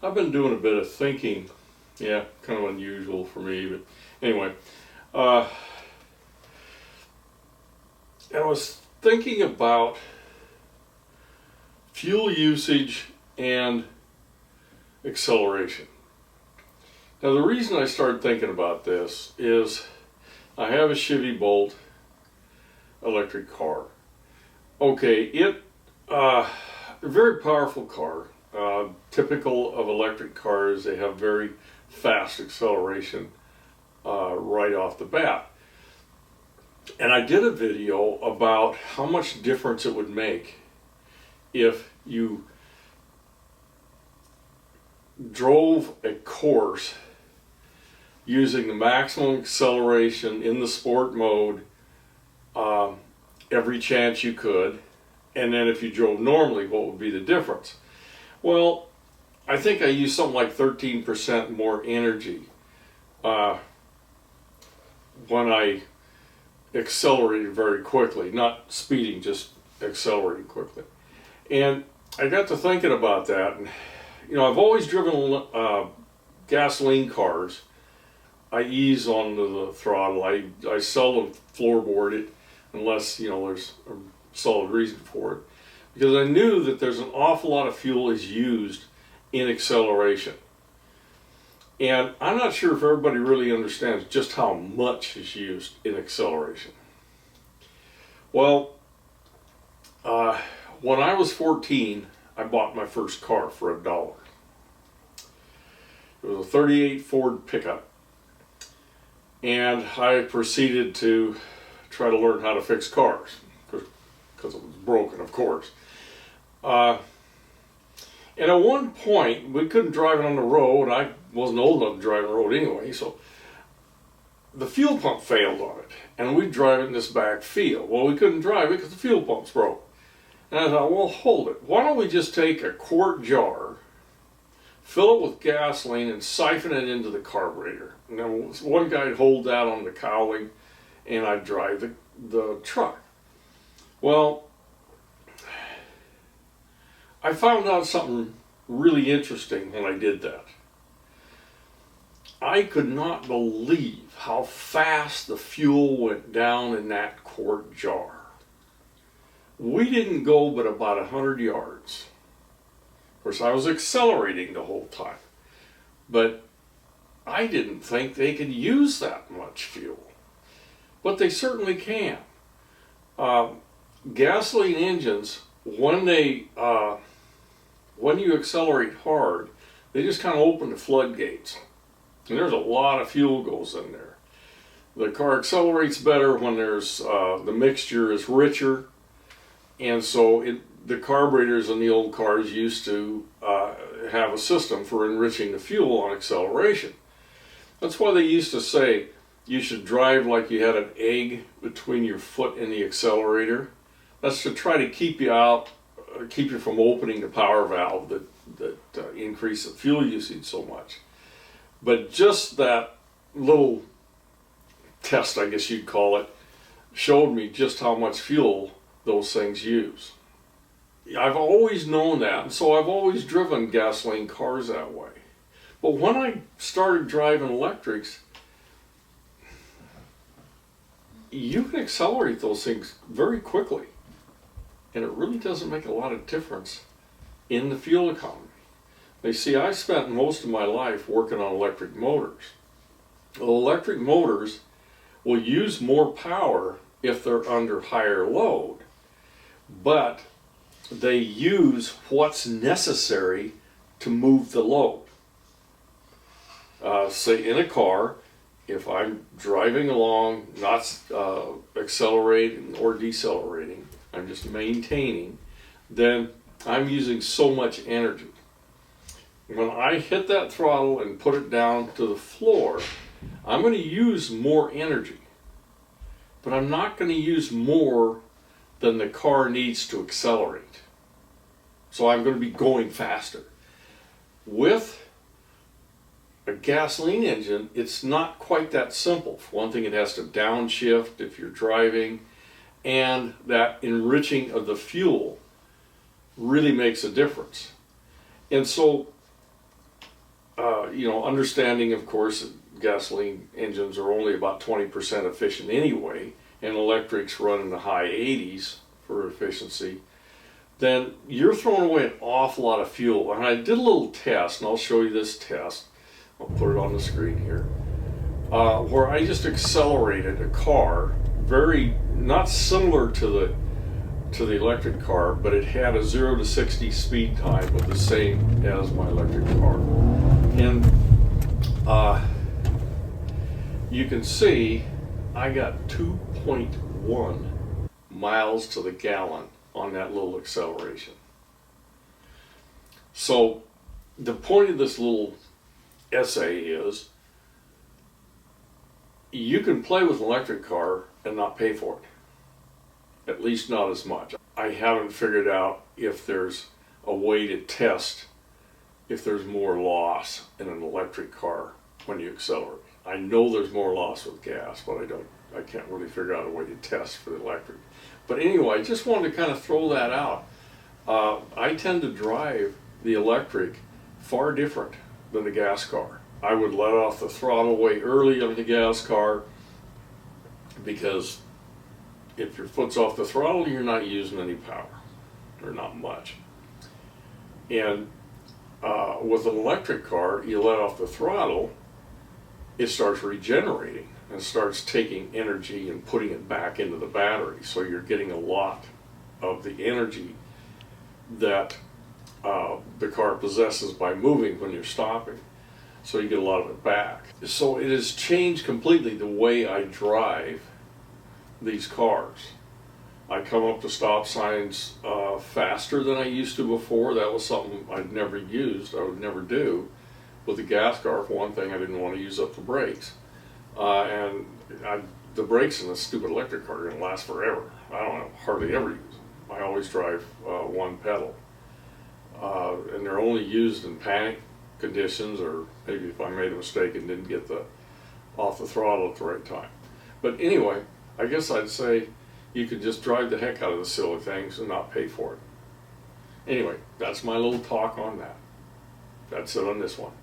I've been doing a bit of thinking. Yeah, kind of unusual for me, but anyway. I was thinking about fuel usage and acceleration. Now, the reason I started thinking about this is I have a Chevy Bolt electric car. Okay, a very powerful car. Typical of electric cars, they have very fast acceleration right off the bat. And I did a video about how much difference it would make if you drove a course using the maximum acceleration in the sport mode every chance you could, and then if you drove normally, what would be the difference? Well, I think I used something like 13% more energy when I accelerated very quickly, not speeding, just accelerating quickly. And I got to thinking about that, and I've always driven gasoline cars. I ease onto the throttle. I seldom floorboard it unless there's a solid reason for it, because I knew that there's an awful lot of fuel is used in acceleration. And I'm not sure if everybody really understands just how much is used in acceleration. Well, when I was 14, I bought my first car for $1. It was a 38 Ford pickup. And I proceeded to try to learn how to fix cars, because it was broken, of course. And at one point, we couldn't drive it on the road. I wasn't old enough to drive on the road anyway, so the fuel pump failed on it, and we'd drive it in this back field. Well, we couldn't drive it because the fuel pump's broke. And I thought, well, hold it. Why don't we just take a quart jar, fill it with gasoline, and siphon it into the carburetor? And then one guy'd hold that on the cowling, and I'd drive the truck. Well, I found out something really interesting when I did that. I could not believe how fast the fuel went down in that quart jar. We didn't go but about 100 yards. Of course, I was accelerating the whole time, but I didn't think they could use that much fuel. But they certainly can. Gasoline engines, when you accelerate hard, they just kind of open the floodgates. And there's a lot of fuel goes in there. The car accelerates better when there's the mixture is richer, and so the carburetors in the old cars used to have a system for enriching the fuel on acceleration. That's why they used to say you should drive like you had an egg between your foot and the accelerator. That's to try to keep you from opening the power valve that increase the fuel usage so much. But just that little test, I guess you'd call it, showed me just how much fuel those things use. I've always known that, and so I've always driven gasoline cars that way. But when I started driving electrics, you can accelerate those things very quickly, and it really doesn't make a lot of difference in the fuel economy. You see, I spent most of my life working on electric motors. Well, electric motors will use more power if they're under higher load, but they use what's necessary to move the load. Say in a car, if I'm driving along, not accelerating or decelerating, I'm just maintaining, then I'm using so much energy. When I hit that throttle and put it down to the floor, I'm going to use more energy, but I'm not going to use more than the car needs to accelerate. So I'm going to be going faster. With a gasoline engine, it's not quite that simple. For one thing, it has to downshift if you're driving, and that enriching of the fuel really makes a difference. And so understanding, of course, that gasoline engines are only about 20% efficient anyway, and electrics run in the high 80s for efficiency, then you're throwing away an awful lot of fuel. And I did a little test, and I'll show you this test. I'll put it on the screen here, where I just accelerated a car, very not similar to the electric car, but it had a 0 to 60 speed time with the same as my electric car. And you can see I got 2.1 miles to the gallon on that little acceleration. So the point of this little essay is you can play with an electric car and not pay for it. At least not as much. I haven't figured out if there's a way to test if there's more loss in an electric car when you accelerate. I know there's more loss with gas, but I can't really figure out a way to test for the electric. But anyway, I just wanted to kind of throw that out. I tend to drive the electric far different than the gas car. I would let off the throttle way early on the gas car, because if your foot's off the throttle, you're not using any power, or not much. And with an electric car, you let off the throttle, it starts regenerating and starts taking energy and putting it back into the battery. So you're getting a lot of the energy that the car possesses by moving when you're stopping. So you get a lot of it back. So it has changed completely the way I drive these cars. I come up to stop signs faster than I used to before. That was something I'd never used, I would never do. With the gas car, for one thing, I didn't want to use up the brakes. The brakes in a stupid electric car are going to last forever. I don't hardly ever use them. I always drive one pedal. And they're only used in panic conditions, or maybe if I made a mistake and didn't get off the throttle at the right time. But anyway, I guess I'd say you could just drive the heck out of the silly things and not pay for it. Anyway, that's my little talk on that. That's it on this one.